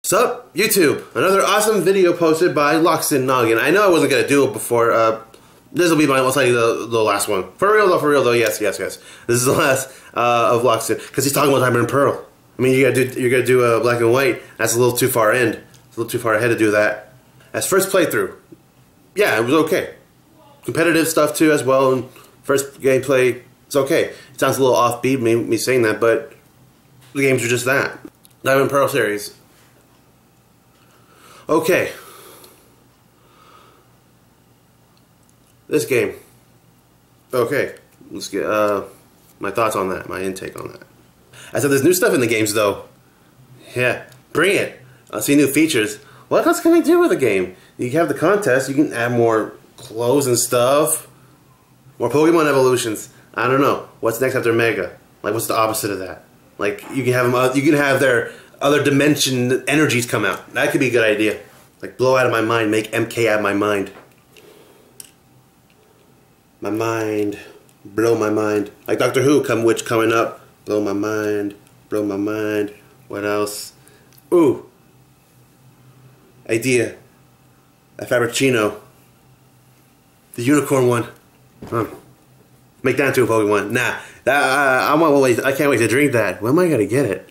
Sup, YouTube? Another awesome video posted by Loxton Noggin. I know I wasn't gonna do it before. This will be my most likely the last one. For real though. Yes. This is the last of Loxton because he's talking about Diamond and Pearl. I mean, you're gonna do black and white. That's a little too far end. It's a little too far ahead to do that. As first playthrough, yeah, it was okay. Competitive stuff too as well. And first gameplay, it's okay. It sounds a little offbeat, me saying that, but the games are just that. Diamond and Pearl series. Okay. This game. Okay. Let's get my thoughts on that, my intake on that. I said there's new stuff in the games though. Yeah, bring it. I see new features. What else can I do with the game? You have the contest, you can add more clothes and stuff. More Pokemon evolutions. I don't know. What's next after Mega? Like what's the opposite of that? Like you can have them, you can have their other dimension energies come out. That could be a good idea. Like blow out of my mind, make MK out of my mind. My mind, blow my mind. Like Doctor Who, coming up, blow my mind, blow my mind. What else? Ooh, idea. A Frappuccino, the unicorn one. Make that into a Pokemon. Nah, I can't wait to drink that. When am I gonna get it?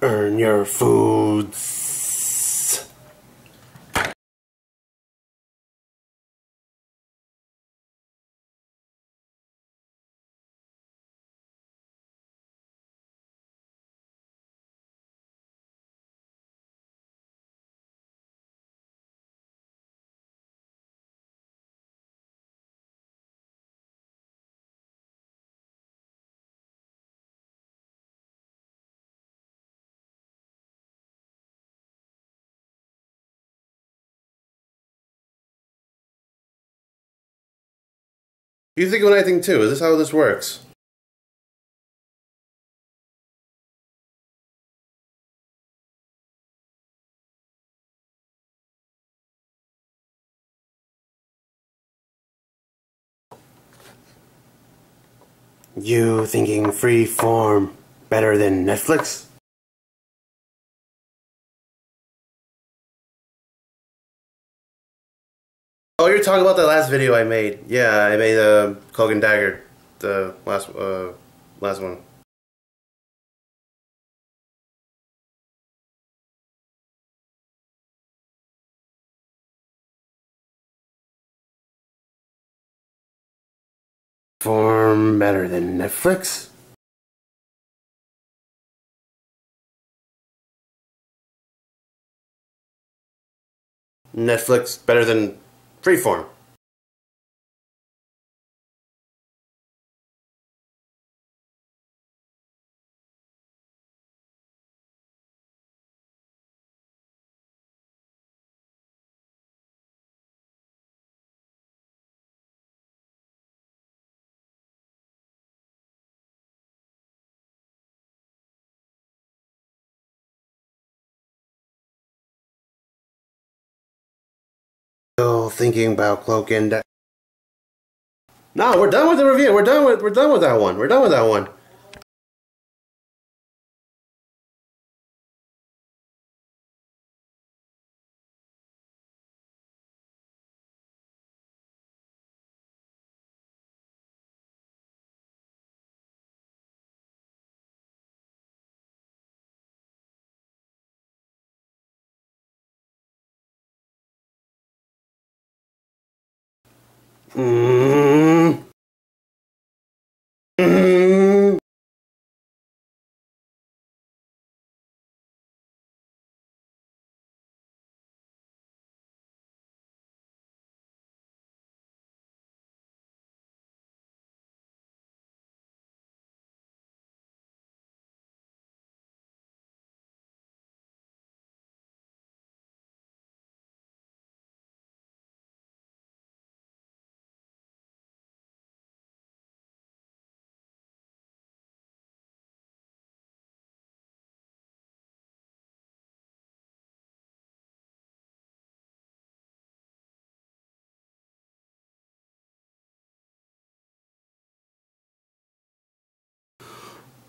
Earn your foods. You think of anything too? Is this how this works? You thinking free form better than Netflix? Oh, you're talking about the last video I made. Yeah, I made Cloak and Dagger, the last one. Form better than Netflix? Netflix better than Freeform. Still thinking about Cloak and Dagger. No, we're done with the review. We're done with that one. We're done with that one.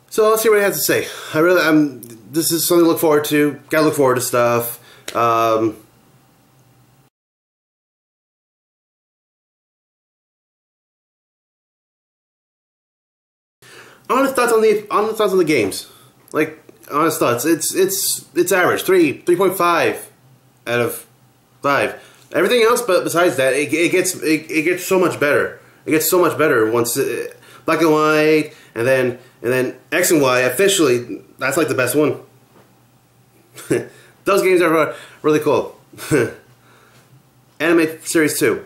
So let's see what he has to say. This is something to look forward to. Gotta look forward to stuff. Honest thoughts on the games. Like, honest thoughts. It's average. 3.5 out of 5. Everything else, but besides that, it gets so much better. It gets so much better once black and white, and then X and Y officially. That's like the best one. Those games are really cool. Anime Series 2.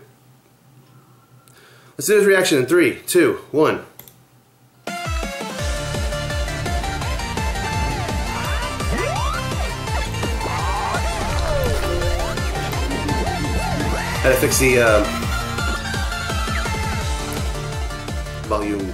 Let's do this reaction in 3, 2, 1. Had to fix the volume.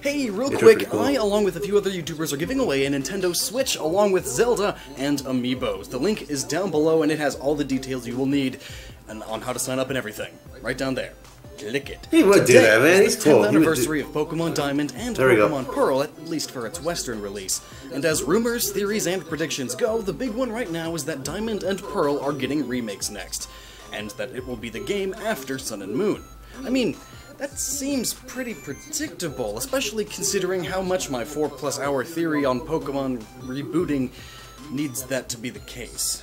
Hey, real quick, cool. I, along with a few other YouTubers, are giving away a Nintendo Switch along with Zelda and Amiibos. The link is down below and it has all the details you will need and on how to sign up and everything. Right down there. Click it. He would do that, man. He's cool. It's the 10th anniversary of Pokemon Diamond and Pokemon Pearl, at least for its Western release. And as rumors, theories, and predictions go, the big one right now is that Diamond and Pearl are getting remakes next, and that it will be the game after Sun and Moon. I mean, that seems pretty predictable, especially considering how much my 4+ hour theory on Pokemon rebooting needs that to be the case.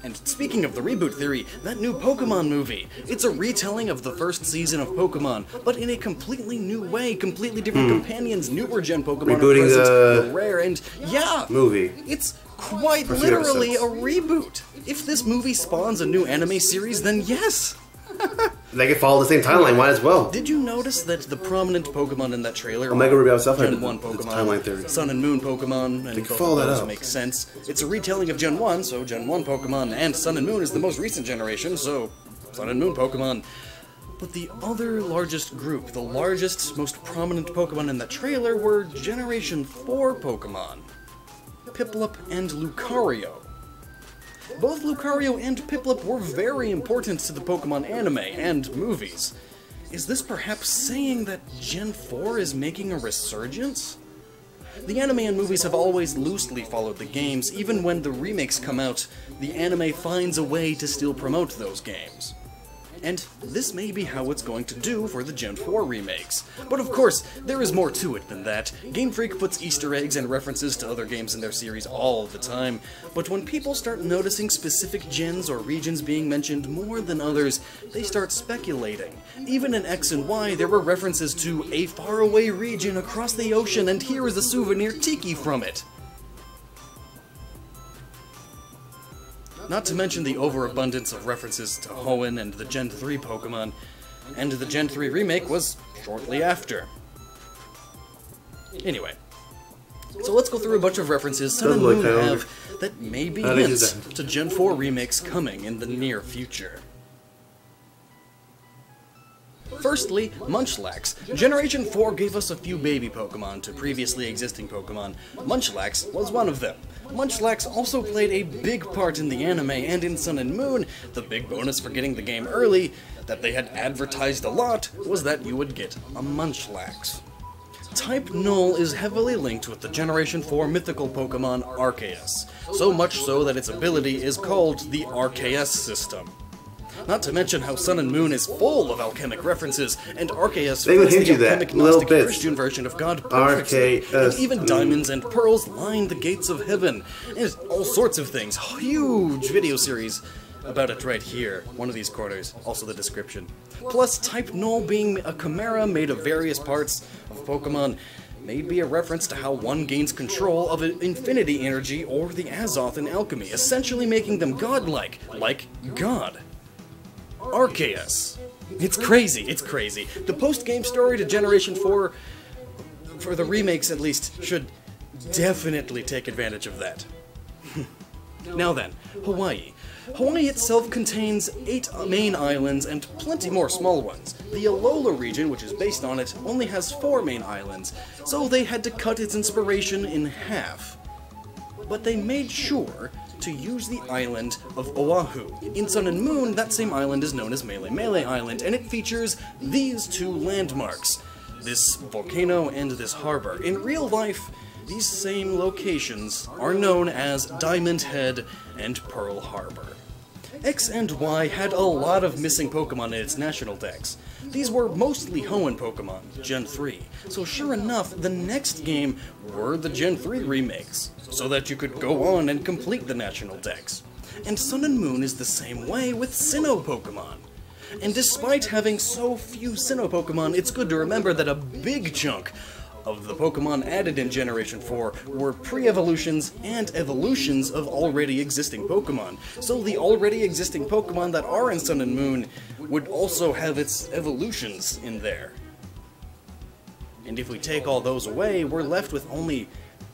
And speaking of the reboot theory, that new Pokemon movie, it's a retelling of the first season of Pokemon, but in a completely new way, completely different companions, newer gen Pokemon rebooting are present, the rare, and yeah, movie. It's quite literally a reboot. If this movie spawns a new anime series, then yes! They could follow the same timeline, might as well. Did you notice that the prominent Pokemon in that trailer Omega Ruby Alpha Gen 1 Pokemon, Sun and Moon Pokemon, and both of those make sense. It's a retelling of Gen 1, so Gen 1 Pokemon, and Sun and Moon is the most recent generation, so Sun and Moon Pokemon. But the other largest group, the largest, most prominent Pokemon in that trailer were Generation 4 Pokemon. Piplup and Lucario. Both Lucario and Piplup were very important to the Pokemon anime and movies. Is this perhaps saying that Gen 4 is making a resurgence? The anime and movies have always loosely followed the games. Even when the remakes come out, the anime finds a way to still promote those games. And this may be how it's going to do for the Gen 4 remakes. But of course, there is more to it than that. Game Freak puts Easter eggs and references to other games in their series all the time, but when people start noticing specific gens or regions being mentioned more than others, they start speculating. Even in X and Y, there were references to a faraway region across the ocean, and here is a souvenir tiki from it. Not to mention the overabundance of references to Hoenn and the Gen 3 Pokemon, and the Gen 3 remake was shortly after. Anyway, so let's go through a bunch of references Sun and Moon have that may be hints to Gen 4 remakes coming in the near future. Firstly, Munchlax. Generation 4 gave us a few baby Pokemon to previously existing Pokemon. Munchlax was one of them. Munchlax also played a big part in the anime and in Sun and Moon. The big bonus for getting the game early, that they had advertised a lot, was that you would get a Munchlax. Type Null is heavily linked with the Generation 4 mythical Pokemon Arceus, so much so that its ability is called the Arceus system. Not to mention how Sun and Moon is full of alchemic references, and Arceus they would was hint the you that alchemic little Gnostic bits. Christian version of God perfectly, and even diamonds and pearls line the gates of heaven. There's all sorts of things. Huge video series about it right here, one of these corners, also the description. Plus, Type Null being a chimera made of various parts of Pokemon may be a reference to how one gains control of an infinity energy or the Azoth in alchemy, essentially making them godlike, like God. Arceus. It's crazy, it's crazy. The post-game story to Generation 4, for the remakes at least, should definitely take advantage of that. Now then, Hawaii. Hawaii itself contains 8 main islands and plenty more small ones. The Alola region, which is based on it, only has 4 main islands, so they had to cut its inspiration in half. But they made sure to use the island of Oahu. In Sun and Moon, that same island is known as Mele Mele Island, and it features these 2 landmarks, this volcano and this harbor. In real life, these same locations are known as Diamond Head and Pearl Harbor. X and Y had a lot of missing Pokemon in its national dex. These were mostly Hoenn Pokemon, Gen 3, so sure enough, the next game were the Gen 3 remakes, so that you could go on and complete the national dex. And Sun and Moon is the same way with Sinnoh Pokemon. And despite having so few Sinnoh Pokemon, it's good to remember that a big chunk of the Pokemon added in Generation 4 were pre-evolutions and evolutions of already existing Pokemon. So the already existing Pokemon that are in Sun and Moon would also have its evolutions in there. And if we take all those away, we're left with only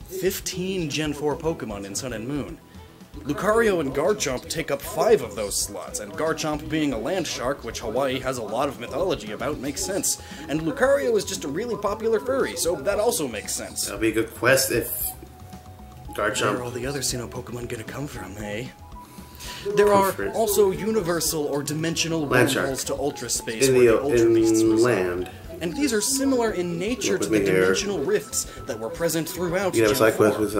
15 Gen 4 Pokemon in Sun and Moon. Lucario and Garchomp take up 5 of those slots, and Garchomp being a land shark, which Hawaii has a lot of mythology about, makes sense. And Lucario is just a really popular furry, so that also makes sense. That'll be a good quest if Garchomp... Where are all the other Sinnoh Pokemon gonna come from, eh? There are also universal or dimensional wormholes to Ultra Space where the Ultra Beasts reside. And these are similar in nature to the dimensional rifts that were present throughout Gen 4. With,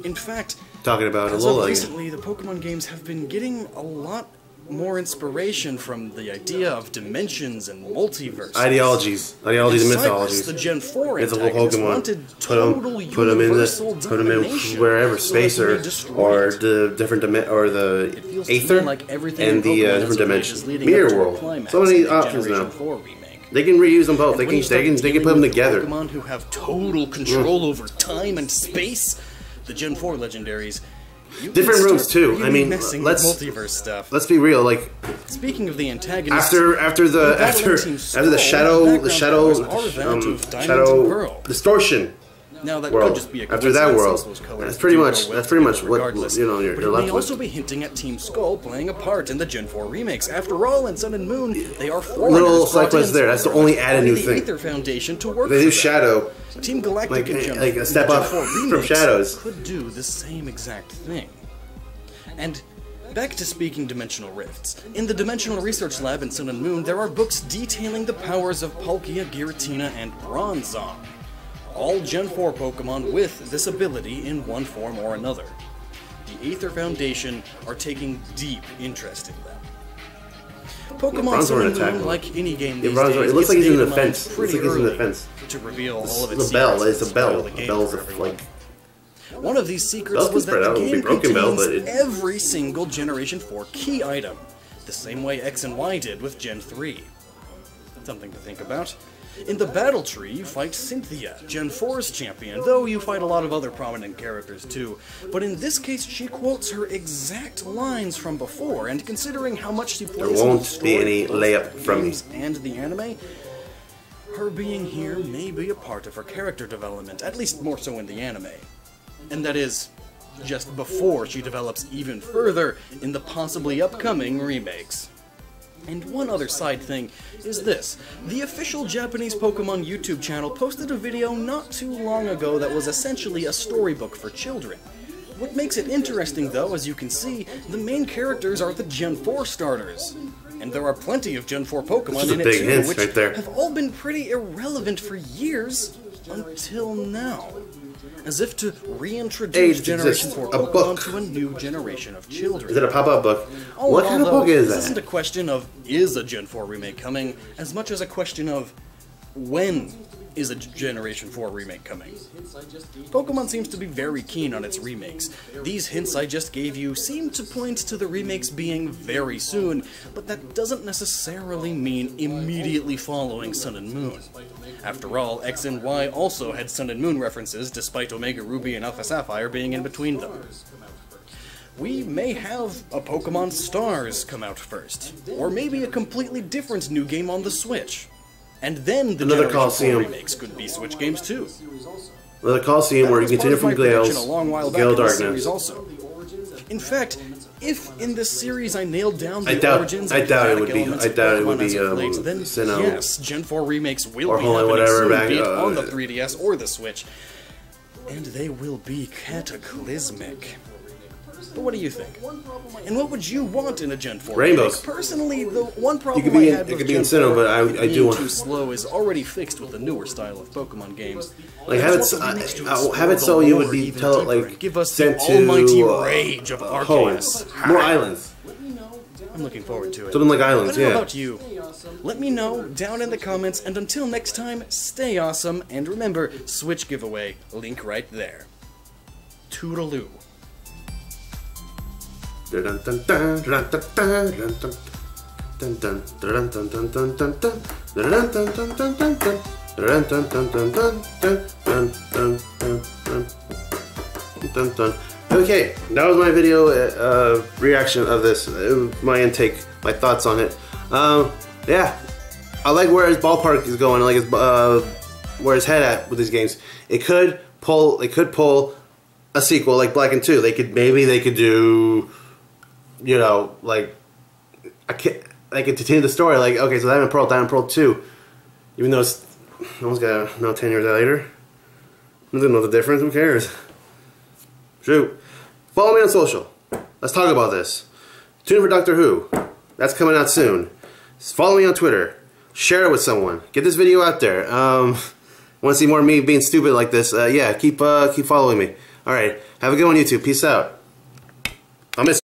in fact, talking about as Alola of recently, the Pokemon games have been getting a lot more inspiration from the idea of dimensions and multiverses. Ideologies and mythologies. The Gen 4 it's a little Pokemon wanted put them in wherever space or the different the Aether like and the different dimensions. Mirror World. So many options now. They can reuse them both. They can put them together. Pokemon who have total control over time and space. The Gen 4 legendaries. Different rooms too. I mean, let's multiverse stuff. Let's be real. Like, speaking of the antagonist, after the shadow distortion. Now that world, could just be a after that world, that's pretty much what you're left may also be hinting at Team Skull playing a part in the Gen 4 remakes. After all, in Sun and Moon, they are little side quests there. That's the only added new thing. Aether Foundation to work. They do Shadow. Team Galactic like a step up from Shadows could do the same exact thing. And back to speaking dimensional rifts. In the Dimensional Research Lab in Sun and Moon, there are books detailing the powers of Palkia, Giratina, and Bronzong. All Gen 4 Pokemon with this ability in one form or another. The Aether Foundation are taking deep interest in them. Pokemon Sun and Moon, like any game these days, it looks like he's in the fence. To reveal all of its secrets. It's a bell. The bell's like... One of these secrets was that the game contains every single Generation 4 key item, the same way X and Y did with Gen 3. Something to think about. In the battle tree, you fight Cynthia, Gen 4's champion, though you fight a lot of other prominent characters too. But in this case, she quotes her exact lines from before, and considering how much she plays there won't be any layup from me and the anime, her being here may be a part of her character development, at least more so in the anime. And that is just before she develops even further in the possibly upcoming remakes. And one other side thing is this. The official Japanese Pokemon YouTube channel posted a video not too long ago that was essentially a storybook for children. What makes it interesting, though, as you can see, the main characters are the Gen 4 starters. And there are plenty of Gen 4 Pokemon in it too, which have all been pretty irrelevant for years until now. As if to reintroduce Generation 4 Pokemon to a new generation of children. Is it a pop-up book? What kind of book is that? This isn't a question of, is a Gen 4 remake coming, as much as a question of, when is a Generation 4 remake coming? Pokemon seems to be very keen on its remakes. These hints I just gave you seem to point to the remakes being very soon, but that doesn't necessarily mean immediately following Sun and Moon. After all, X and Y also had Sun and Moon references, despite Omega Ruby and Alpha Sapphire being in between them. We may have a Pokemon Stars come out first, or maybe a completely different new game on the Switch. And then the Generation 4 remakes could be Switch games too. Another Coliseum where you continue from Gale Darkness. Also. In fact, if in this series I nailed down the origins I doubt it would be then Sinnoh. Yes, Gen 4 remakes will be happening soon, be it on the 3DS or the Switch. And they will be cataclysmic. But what do you think? And what would you want in a Gen 4 Rainbows. remake? Personally, the one problem I had with Gen 4 Sinnoh, but I do want too slow is already fixed with the newer style of Pokemon games. Like have it so you would be give us sent the to almighty rage of Arceus. More islands. I'm looking forward to it. Something like islands, But how about you? Let me know down in the comments, and until next time, stay awesome, and remember, Switch giveaway, link right there. Toodaloo. Okay, that was my video reaction of this, my intake, my thoughts on it. Yeah, I like where his ballpark is going. I like his where his head at with these games. They could pull a sequel like Black and 2. They could do, you know, like I could continue the story. Like, okay, so Diamond Pearl 2, even though it's almost got 10 years later. I don't know the difference. Who cares? Shoot. Follow me on social. Let's talk about this. Tune in for Doctor Who. That's coming out soon. Follow me on Twitter. Share it with someone. Get this video out there. Want to see more of me being stupid like this? Yeah, keep following me. All right. Have a good one, YouTube. Peace out. I'll miss